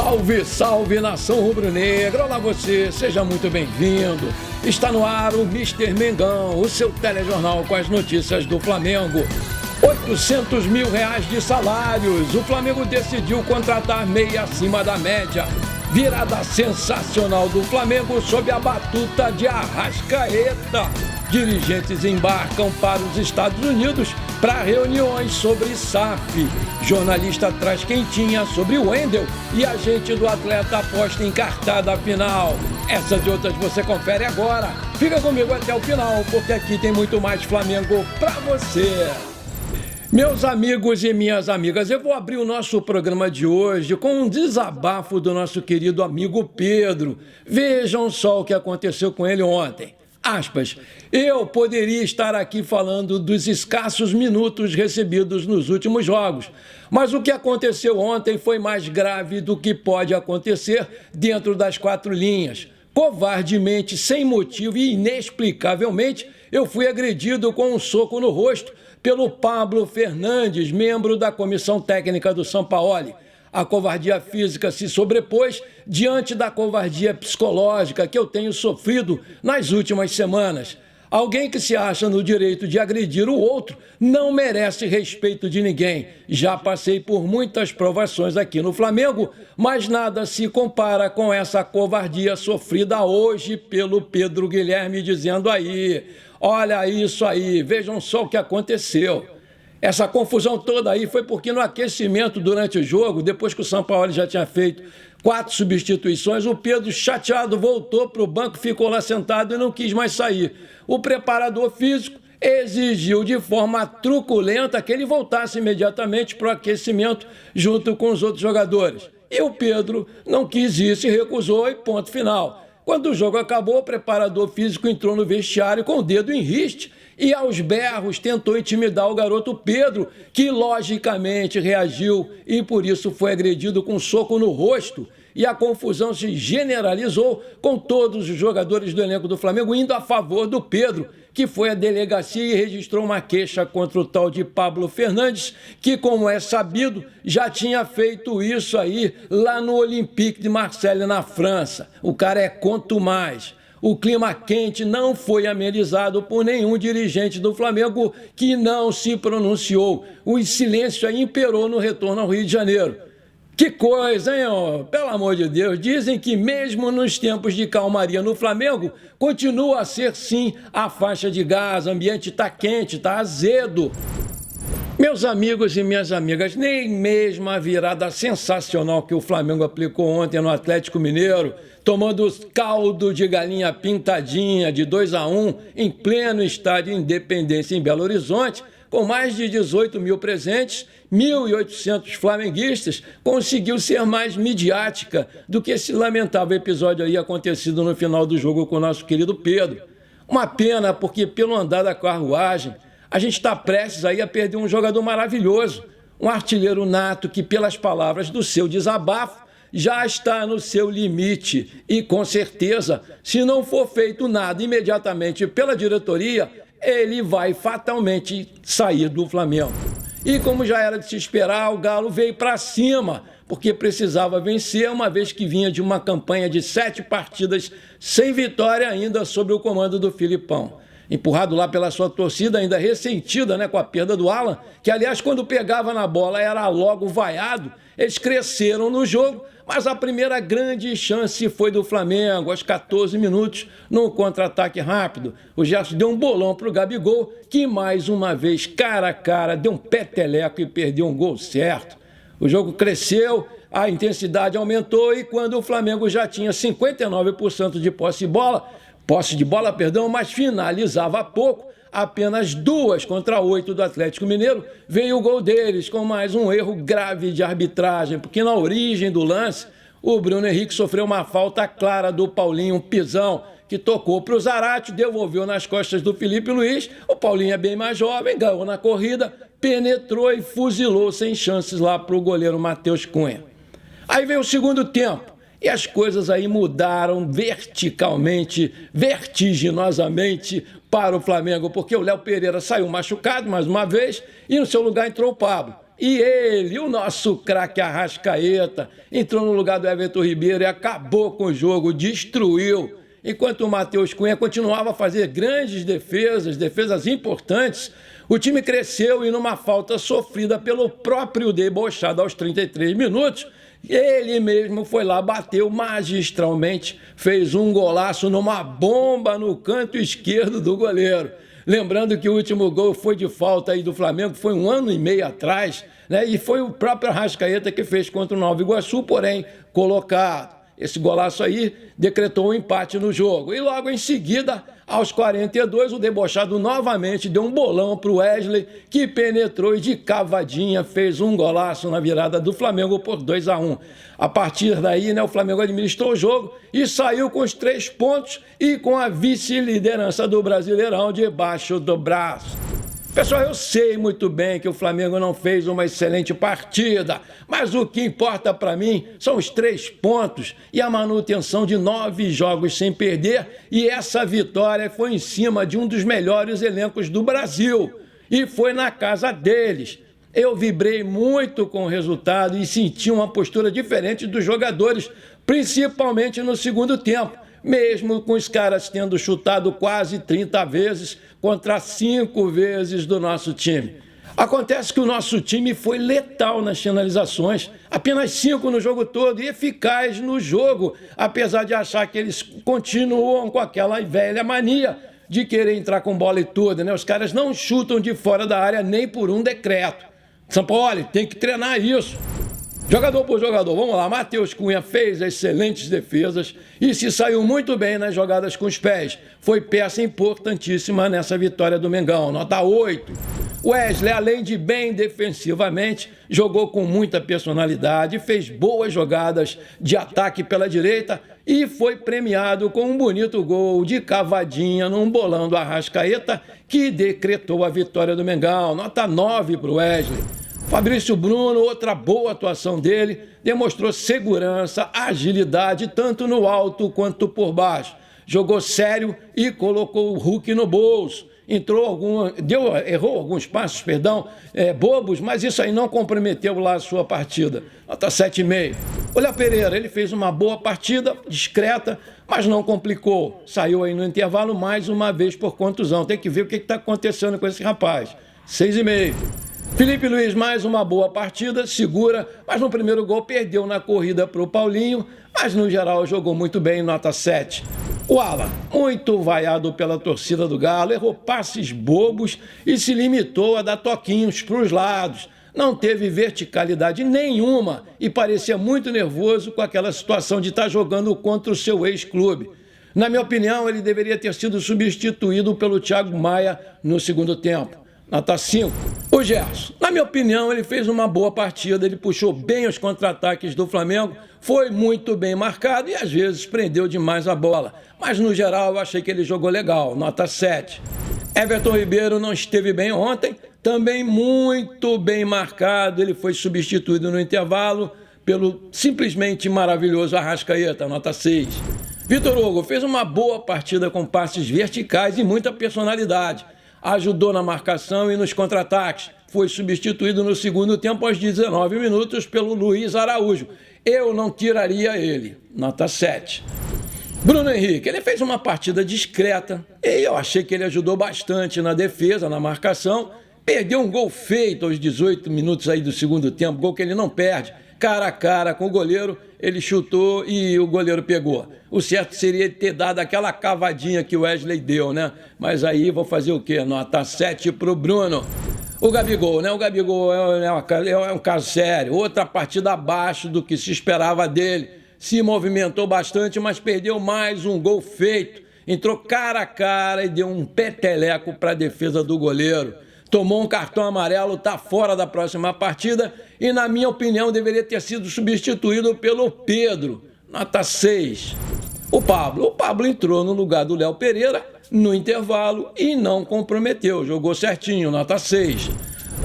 Salve, salve, nação rubro-negra! Olá você, seja muito bem-vindo. Está no ar o Mister Mengão, o seu telejornal com as notícias do Flamengo. 800 mil reais de salários, o Flamengo decidiu contratar meia acima da média. Virada sensacional do Flamengo sob a batuta de Arrascaeta. Dirigentes embarcam para os Estados Unidos para reuniões sobre SAF. Jornalista traz quentinha sobre o Wendel e a agente do atleta aposta em cartada final. Essas e outras você confere agora. Fica comigo até o final, porque aqui tem muito mais Flamengo para você. Meus amigos e minhas amigas, eu vou abrir o nosso programa de hoje com um desabafo do nosso querido amigo Pedro. Vejam só o que aconteceu com ele ontem. Aspas, eu poderia estar aqui falando dos escassos minutos recebidos nos últimos jogos, mas o que aconteceu ontem foi mais grave do que pode acontecer dentro das quatro linhas. Covardemente, sem motivo e inexplicavelmente, eu fui agredido com um soco no rosto pelo Pablo Fernandes, membro da comissão técnica do Sampaoli. A covardia física se sobrepôs diante da covardia psicológica que eu tenho sofrido nas últimas semanas. Alguém que se acha no direito de agredir o outro não merece respeito de ninguém. Já passei por muitas provações aqui no Flamengo, mas nada se compara com essa covardia sofrida hoje pelo Pedro Guilherme, dizendo aí, olha isso aí, vejam só o que aconteceu. Essa confusão toda aí foi porque no aquecimento durante o jogo, depois que o Sampaoli já tinha feito 4 substituições, o Pedro, chateado, voltou para o banco, ficou lá sentado e não quis mais sair. O preparador físico exigiu de forma truculenta que ele voltasse imediatamente para o aquecimento junto com os outros jogadores. E o Pedro não quis isso e recusou e ponto final. Quando o jogo acabou, o preparador físico entrou no vestiário com o dedo em riste e aos berros tentou intimidar o garoto Pedro, que logicamente reagiu e por isso foi agredido com um soco no rosto. E a confusão se generalizou com todos os jogadores do elenco do Flamengo indo a favor do Pedro, que foi à delegacia e registrou uma queixa contra o tal de Pablo Fernandes, que, como é sabido, já tinha feito isso aí lá no Olympique de Marseille, na França. O cara é quanto mais. O clima quente não foi amenizado por nenhum dirigente do Flamengo que não se pronunciou. O silêncio aí imperou no retorno ao Rio de Janeiro. Que coisa, hein, ó? Pelo amor de Deus. Dizem que mesmo nos tempos de calmaria no Flamengo, continua a ser sim a faixa de gás, o ambiente está quente, está azedo. Meus amigos e minhas amigas, nem mesmo a virada sensacional que o Flamengo aplicou ontem no Atlético Mineiro, tomando caldo de galinha pintadinha de 2-1 em pleno estádio Independência em Belo Horizonte, com mais de 18 mil presentes, 1.800 flamenguistas, conseguiu ser mais midiática do que esse lamentável episódio aí acontecido no final do jogo com o nosso querido Pedro. Uma pena, porque pelo andar da carruagem, a gente está prestes aí a perder um jogador maravilhoso, um artilheiro nato que, pelas palavras do seu desabafo, já está no seu limite e, com certeza, se não for feito nada imediatamente pela diretoria, ele vai fatalmente sair do Flamengo. E como já era de se esperar, o Galo veio para cima, porque precisava vencer, uma vez que vinha de uma campanha de 7 partidas sem vitória ainda sob o comando do Filipão. Empurrado lá pela sua torcida, ainda ressentida, né, com a perda do Alan, que, aliás, quando pegava na bola era logo vaiado. Eles cresceram no jogo, mas a primeira grande chance foi do Flamengo, aos 14 minutos, num contra-ataque rápido. O Gerson deu um bolão para o Gabigol, que mais uma vez, cara a cara, deu um peteleco e perdeu um gol certo. O jogo cresceu, a intensidade aumentou e quando o Flamengo já tinha 59% de posse de bola, mas finalizava pouco, apenas 2 contra 8 do Atlético Mineiro, veio o gol deles com mais um erro grave de arbitragem, porque na origem do lance, o Bruno Henrique sofreu uma falta clara do Paulinho, um pisão, que tocou para o Zarate, devolveu nas costas do Felipe Luiz, o Paulinho é bem mais jovem, ganhou na corrida, penetrou e fuzilou sem chances lá para o goleiro Matheus Cunha. Aí veio o segundo tempo. E as coisas aí mudaram vertiginosamente para o Flamengo, porque o Léo Pereira saiu machucado mais uma vez e no seu lugar entrou o Pablo. E ele, o nosso craque Arrascaeta, entrou no lugar do Everton Ribeiro e acabou com o jogo, destruiu. Enquanto o Matheus Cunha continuava a fazer grandes defesas importantes, o time cresceu e numa falta sofrida pelo próprio debochado aos 33 minutos, ele mesmo foi lá, bateu magistralmente, fez um golaço numa bomba no canto esquerdo do goleiro. Lembrando que o último gol foi de falta aí do Flamengo, foi 1 ano e meio atrás, né? E foi o próprio Arrascaeta que fez contra o Nova Iguaçu, porém, colocado. Esse golaço aí decretou um empate no jogo. E logo em seguida, aos 42, o debochado novamente deu um bolão para o Wesley, que penetrou e de cavadinha fez um golaço na virada do Flamengo por 2-1. A partir daí, né, o Flamengo administrou o jogo e saiu com os 3 pontos e com a vice-liderança do Brasileirão debaixo do braço. Pessoal, eu sei muito bem que o Flamengo não fez uma excelente partida, mas o que importa para mim são os 3 pontos e a manutenção de 9 jogos sem perder, e essa vitória foi em cima de um dos melhores elencos do Brasil e foi na casa deles. Eu vibrei muito com o resultado e senti uma postura diferente dos jogadores, principalmente no segundo tempo. Mesmo com os caras tendo chutado quase 30 vezes contra 5 vezes do nosso time. Acontece que o nosso time foi letal nas finalizações, apenas 5 no jogo todo e eficaz no jogo, apesar de achar que eles continuam com aquela velha mania de querer entrar com bola e tudo, né? Os caras não chutam de fora da área nem por um decreto. São Paulo tem que treinar isso. Jogador por jogador, vamos lá, Matheus Cunha fez excelentes defesas e se saiu muito bem nas jogadas com os pés. Foi peça importantíssima nessa vitória do Mengão, nota 8. Wesley, além de bem defensivamente, jogou com muita personalidade, fez boas jogadas de ataque pela direita e foi premiado com um bonito gol de cavadinha num bolão do Arrascaeta, que decretou a vitória do Mengão, nota 9 para o Wesley. Fabrício Bruno, outra boa atuação dele, demonstrou segurança, agilidade, tanto no alto quanto por baixo. Jogou sério e colocou o Hulk no bolso. Errou alguns passos, bobos, mas isso aí não comprometeu lá a sua partida. Nota 7,5. O Léo Pereira, ele fez uma boa partida, discreta, mas não complicou. Saiu aí no intervalo mais uma vez por contusão. Tem que ver o que está acontecendo com esse rapaz. 6,5. Felipe Luiz, mais uma boa partida, segura, mas no primeiro gol perdeu na corrida para o Paulinho, mas no geral jogou muito bem, nota 7. O Alan, muito vaiado pela torcida do Galo, errou passes bobos e se limitou a dar toquinhos para os lados. Não teve verticalidade nenhuma e parecia muito nervoso com aquela situação de estar jogando contra o seu ex-clube. Na minha opinião, ele deveria ter sido substituído pelo Thiago Maia no segundo tempo. Nota 5. O Gerson, na minha opinião, ele fez uma boa partida, ele puxou bem os contra-ataques do Flamengo, foi muito bem marcado e às vezes prendeu demais a bola. Mas no geral eu achei que ele jogou legal, nota 7. Everton Ribeiro não esteve bem ontem, também muito bem marcado, ele foi substituído no intervalo pelo simplesmente maravilhoso Arrascaeta, nota 6. Vitor Hugo fez uma boa partida com passes verticais e muita personalidade. Ajudou na marcação e nos contra-ataques. Foi substituído no segundo tempo aos 19 minutos pelo Luiz Araújo. Eu não tiraria ele. Nota 7. Bruno Henrique, ele fez uma partida discreta e eu achei que ele ajudou bastante na defesa, na marcação. Perdeu um gol feito aos 18 minutos aí do segundo tempo, gol que ele não perde. Cara a cara com o goleiro, ele chutou e o goleiro pegou. O certo seria ter dado aquela cavadinha que o Wesley deu, né? Mas aí vou fazer o quê? Nota 7 para o Bruno. O Gabigol, né? O Gabigol é um caso sério. Outra partida abaixo do que se esperava dele. Se movimentou bastante, mas perdeu mais um gol feito. Entrou cara a cara e deu um peteleco para a defesa do goleiro. Tomou um cartão amarelo, está fora da próxima partida e, na minha opinião, deveria ter sido substituído pelo Pedro, nota 6. O Pablo entrou no lugar do Léo Pereira no intervalo e não comprometeu, jogou certinho, nota 6.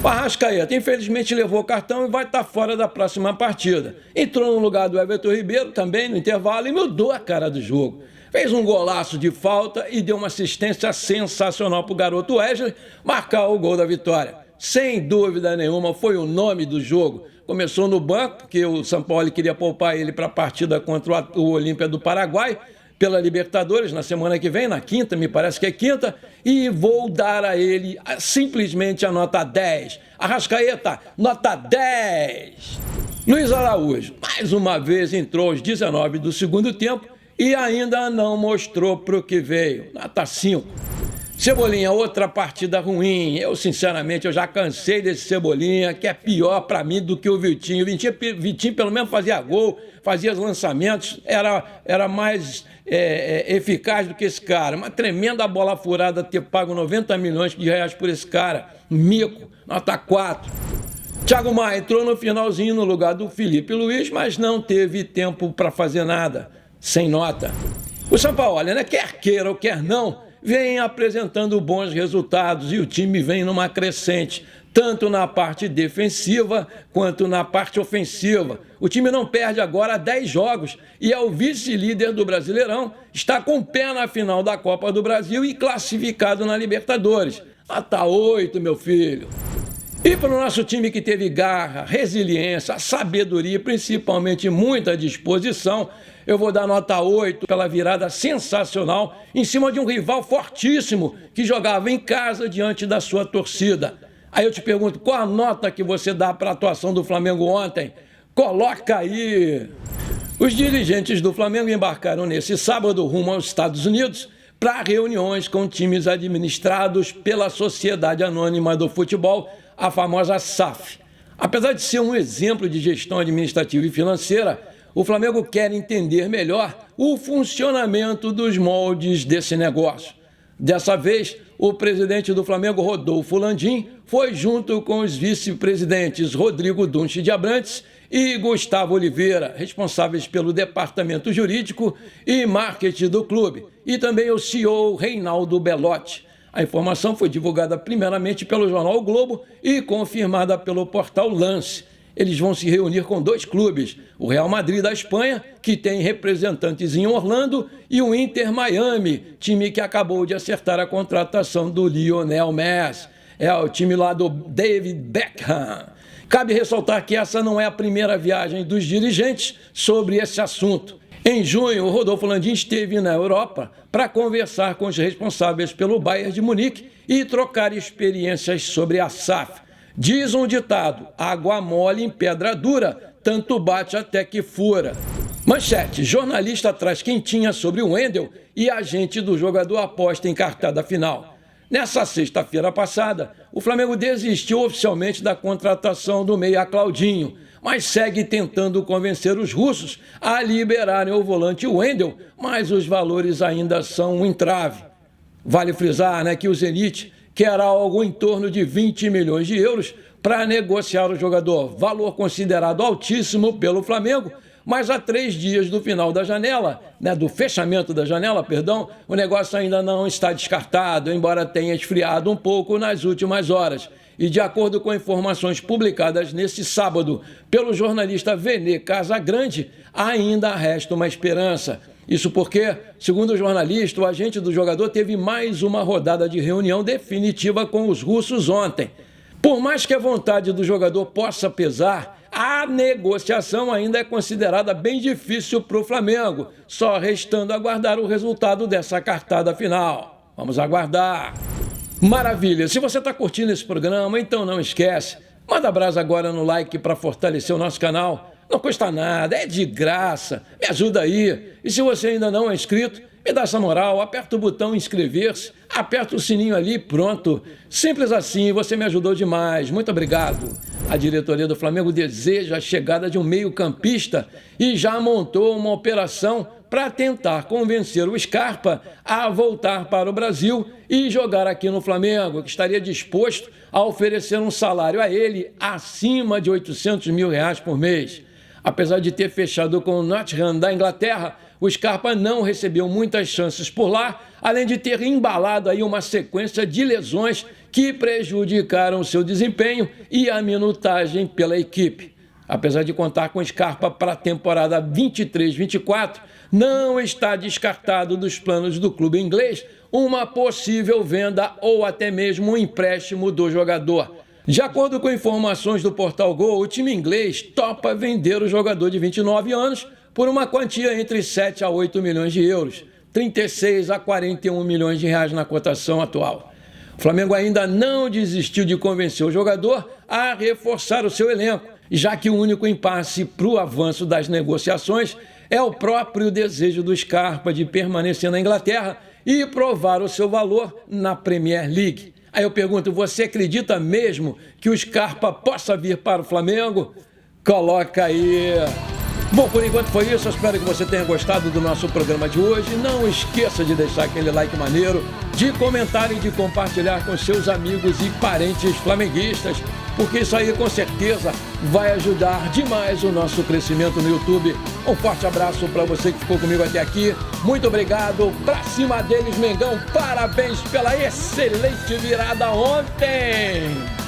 O Arrascaeta, infelizmente, levou o cartão e vai estar fora da próxima partida. Entrou no lugar do Everton Ribeiro também no intervalo e mudou a cara do jogo. Fez um golaço de falta e deu uma assistência sensacional para o garoto Wesley marcar o gol da vitória. sem dúvida nenhuma, foi o nome do jogo. Começou no banco, porque o São Paulo queria poupar ele para a partida contra o Olímpia do Paraguai, pela Libertadores, na semana que vem, na quinta, me parece que é quinta, e vou dar a ele simplesmente a nota 10. Arrascaeta, nota 10. Luiz Araújo, mais uma vez, entrou aos 19 do segundo tempo e ainda não mostrou para o que veio, nota 5. Cebolinha, outra partida ruim. Sinceramente, eu já cansei desse Cebolinha, que é pior para mim do que o Vitinho. Vitinho pelo menos fazia gol, fazia os lançamentos, era mais eficaz do que esse cara. Uma tremenda bola furada ter pago 90 milhões de reais por esse cara. Mico, nota 4. Thiago Maia entrou no finalzinho no lugar do Felipe Luiz, mas não teve tempo para fazer nada. Sem nota. O São Paulo, né, quer queira ou quer não, vem apresentando bons resultados e o time vem numa crescente, tanto na parte defensiva quanto na parte ofensiva. O time não perde agora 10 jogos e é o vice-líder do Brasileirão, está com o pé na final da Copa do Brasil e classificado na Libertadores. Nota 8, meu filho. E para o nosso time que teve garra, resiliência, sabedoria e principalmente muita disposição, eu vou dar nota 8 pela virada sensacional em cima de um rival fortíssimo que jogava em casa diante da sua torcida. Aí eu te pergunto, qual a nota que você dá para a atuação do Flamengo ontem? Coloca aí! Os dirigentes do Flamengo embarcaram nesse sábado rumo aos Estados Unidos para reuniões com times administrados pela Sociedade Anônima do Futebol, a famosa SAF. Apesar de ser um exemplo de gestão administrativa e financeira, o Flamengo quer entender melhor o funcionamento dos moldes desse negócio. Dessa vez, o presidente do Flamengo, Rodolfo Landim, foi junto com os vice-presidentes Rodrigo Dunche de Abrantes e Gustavo Oliveira, responsáveis pelo departamento jurídico e marketing do clube, e também o CEO Reinaldo Belotti. A informação foi divulgada primeiramente pelo jornal O Globo e confirmada pelo portal Lance. Eles vão se reunir com 2 clubes, o Real Madrid da Espanha, que tem representantes em Orlando, e o Inter Miami, time que acabou de acertar a contratação do Lionel Messi. É o time lá do David Beckham. Cabe ressaltar que essa não é a primeira viagem dos dirigentes sobre esse assunto. Em junho, o Rodolfo Landim esteve na Europa para conversar com os responsáveis pelo Bayern de Munique e trocar experiências sobre a SAF. Diz um ditado, água mole em pedra dura, tanto bate até que fura. Manchete, jornalista traz quentinha sobre o Wendel e agente do jogador aposta em cartada final. Nessa sexta-feira passada, o Flamengo desistiu oficialmente da contratação do meia Claudinho, mas segue tentando convencer os russos a liberarem o volante Wendel, mas os valores ainda são um entrave. Vale frisar, que o Zenit quer algo em torno de 20 milhões de euros para negociar o jogador, valor considerado altíssimo pelo Flamengo, mas há 3 dias do final da janela, do fechamento da janela, o negócio ainda não está descartado, embora tenha esfriado um pouco nas últimas horas. E de acordo com informações publicadas nesse sábado pelo jornalista Vene Casagrande, ainda resta uma esperança. Isso porque, segundo o jornalista, o agente do jogador teve mais uma rodada de reunião definitiva com os russos ontem. Por mais que a vontade do jogador possa pesar, a negociação ainda é considerada bem difícil para o Flamengo, só restando aguardar o resultado dessa cartada final. Vamos aguardar. Maravilha! Se você está curtindo esse programa, então não esquece, manda brasa agora no like para fortalecer o nosso canal. Não custa nada, é de graça, me ajuda aí. E se você ainda não é inscrito, me dá essa moral, aperta o botão inscrever-se, aperta o sininho ali, pronto. Simples assim, você me ajudou demais, muito obrigado. A diretoria do Flamengo deseja a chegada de um meio-campista e já montou uma operação para tentar convencer o Scarpa a voltar para o Brasil e jogar aqui no Flamengo, que estaria disposto a oferecer um salário a ele acima de R$800 mil por mês. Apesar de ter fechado com o Nottingham da Inglaterra, o Scarpa não recebeu muitas chances por lá, além de ter embalado aí uma sequência de lesões que prejudicaram seu desempenho e a minutagem pela equipe. Apesar de contar com Scarpa para a temporada 23-24, não está descartado dos planos do clube inglês uma possível venda ou até mesmo um empréstimo do jogador. De acordo com informações do Portal Gol, o time inglês topa vender o jogador de 29 anos por uma quantia entre 7 a 8 milhões de euros, 36 a 41 milhões de reais na cotação atual. O Flamengo ainda não desistiu de convencer o jogador a reforçar o seu elenco, já que o único impasse para o avanço das negociações é o próprio desejo do Scarpa de permanecer na Inglaterra e provar o seu valor na Premier League. Aí eu pergunto, você acredita mesmo que o Scarpa possa vir para o Flamengo? Coloca aí. Bom, por enquanto foi isso. Eu espero que você tenha gostado do nosso programa de hoje. Não esqueça de deixar aquele like maneiro, de comentar e de compartilhar com seus amigos e parentes flamenguistas, porque isso aí com certeza vai ajudar demais o nosso crescimento no YouTube. Um forte abraço para você que ficou comigo até aqui. Muito obrigado. Pra cima deles, Mengão. Parabéns pela excelente virada ontem.